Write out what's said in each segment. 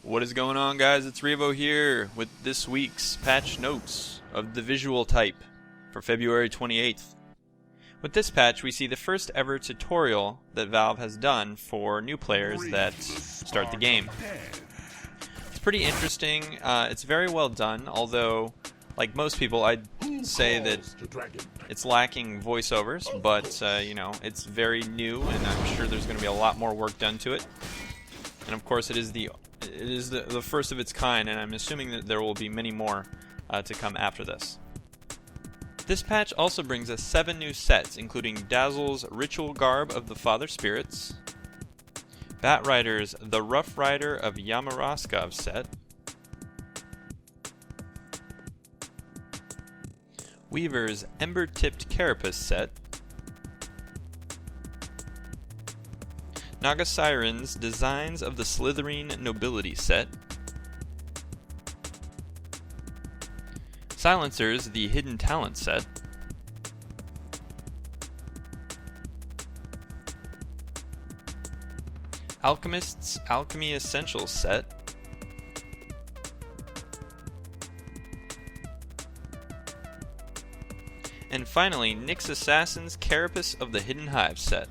What is going on, guys? It's Revo here with this week's patch notes of the visual type for February 28th. With this patch, we see the first ever tutorial that Valve has done for new players that start the game. It's pretty interesting. It's very well done, although, like most people, I'd say that it's lacking voiceovers, but, you know, it's very new, and I'm sure there's going to be a lot more work done to it. And of course, it is the first of its kind, and I'm assuming that there will be many more to come after this. This patch also brings us 7 new sets, including Dazzle's Ritual Garb of the Father Spirits, Batrider's The Rough Rider of Yamaraskov set, Weaver's Ember-Tipped Carapace set, Naga Siren's Designs of the Slytherin Nobility set, Silencer's The Hidden Talent set, Alchemist's Alchemy Essentials set, and finally Nyx Assassin's Carapace of the Hidden Hive set.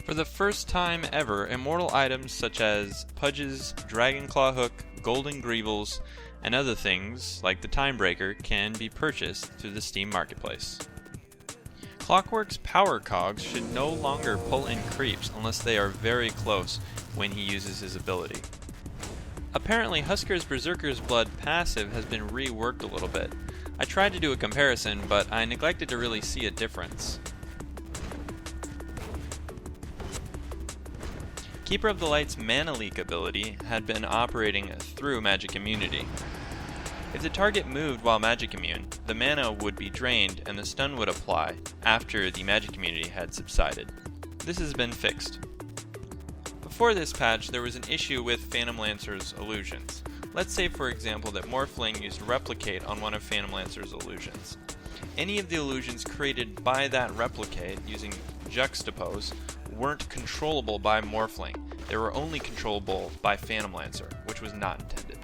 For the first time ever, immortal items such as Pudge's Dragonclaw Hook, Golden Greevils, and other things like the Timebreaker can be purchased through the Steam Marketplace. Clockwerk's Power Cogs should no longer pull in creeps unless they are very close when he uses his ability. Apparently Huskar's Berserker's Blood passive has been reworked a little bit. I tried to do a comparison, but I neglected to really see a difference. Keeper of the Light's Mana Leak ability had been operating through magic immunity. If the target moved while magic immune, the mana would be drained and the stun would apply after the magic immunity had subsided. This has been fixed. Before this patch, there was an issue with Phantom Lancer's illusions. Let's say, for example, that Morphling used Replicate on one of Phantom Lancer's illusions. Any of the illusions created by that Replicate using Juxtapose weren't controllable by Morphling. They were only controllable by Phantom Lancer, which was not intended.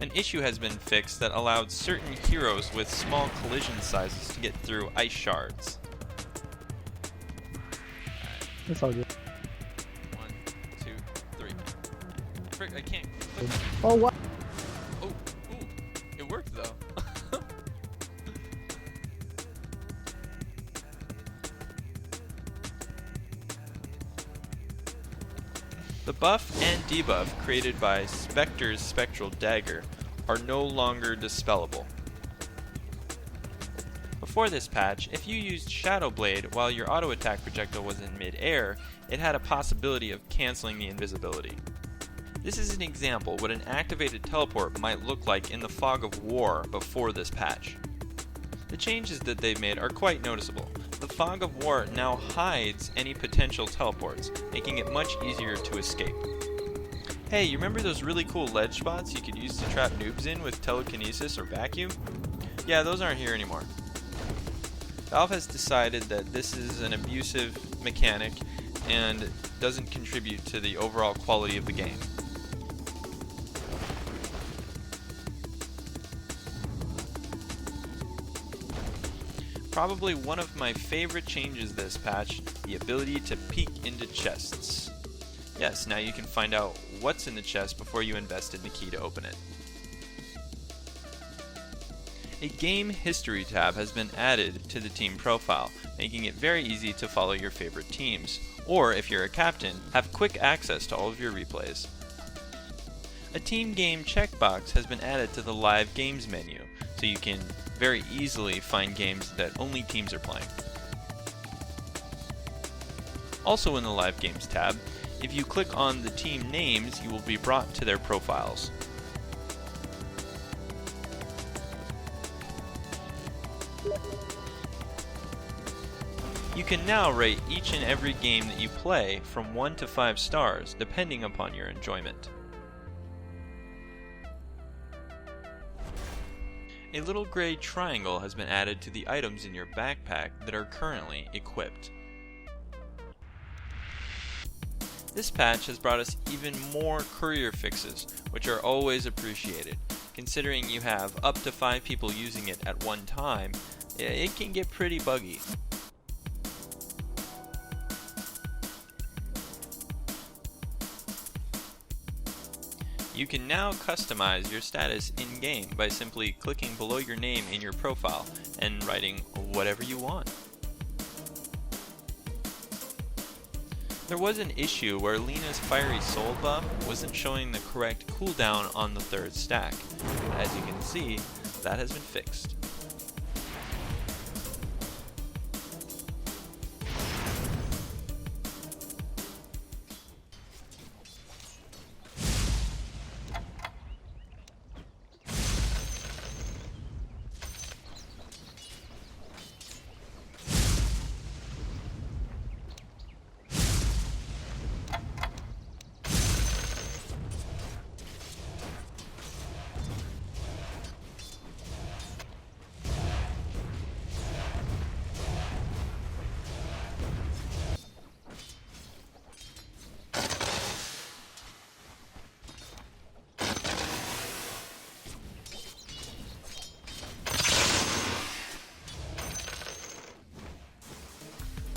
An issue has been fixed that allowed certain heroes with small collision sizes to get through Ice Shards. That's all good. 1, 2, 3. Frick, I can't click. Oh, what? Oh, ooh, it worked though. The buff and debuff created by Spectre's Spectral Dagger are no longer dispellable. Before this patch, if you used Shadow Blade while your auto attack projectile was in mid-air, it had a possibility of cancelling the invisibility. This is an example what an activated teleport might look like in the Fog of War before this patch. The changes that they've made are quite noticeable. The Fog of War now hides any potential teleports, making it much easier to escape. Hey, you remember those really cool ledge spots you could use to trap noobs in with Telekinesis or Vacuum? Yeah, those aren't here anymore. Valve has decided that this is an abusive mechanic and doesn't contribute to the overall quality of the game. Probably one of my favorite changes this patch, the ability to peek into chests. Yes, now you can find out what's in the chest before you invest in the key to open it. A game history tab has been added to the team profile, making it very easy to follow your favorite teams, or if you're a captain, have quick access to all of your replays. A team game checkbox has been added to the live games menu, so you can very easily find games that only teams are playing. Also in the Live Games tab, if you click on the team names, you will be brought to their profiles. You can now rate each and every game that you play from 1 to 5 stars, depending upon your enjoyment. A little gray triangle has been added to the items in your backpack that are currently equipped. This patch has brought us even more courier fixes, which are always appreciated. Considering you have up to 5 people using it at one time, it can get pretty buggy. You can now customize your status in-game by simply clicking below your name in your profile and writing whatever you want. There was an issue where Lina's Fiery Soul buff wasn't showing the correct cooldown on the 3rd stack. As you can see, that has been fixed.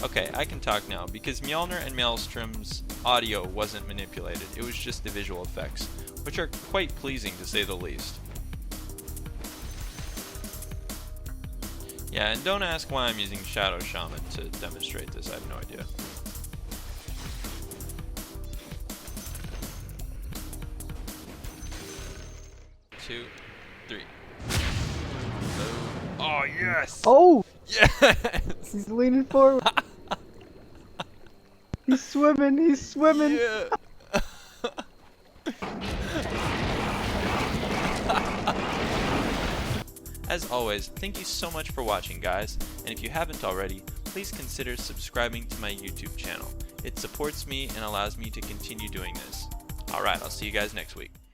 Okay, I can talk now, because Mjollnir and Maelstrom's audio wasn't manipulated, it was just the visual effects, which are quite pleasing to say the least. Yeah, and don't ask why I'm using Shadow Shaman to demonstrate this, I have no idea. Two, three. Oh, yes! Oh! Yes! He's leaning forward. He's swimming, he's swimming. Yeah. As always, thank you so much for watching, guys, and if you haven't already, please consider subscribing to my YouTube channel. It supports me and allows me to continue doing this. Alright, I'll see you guys next week.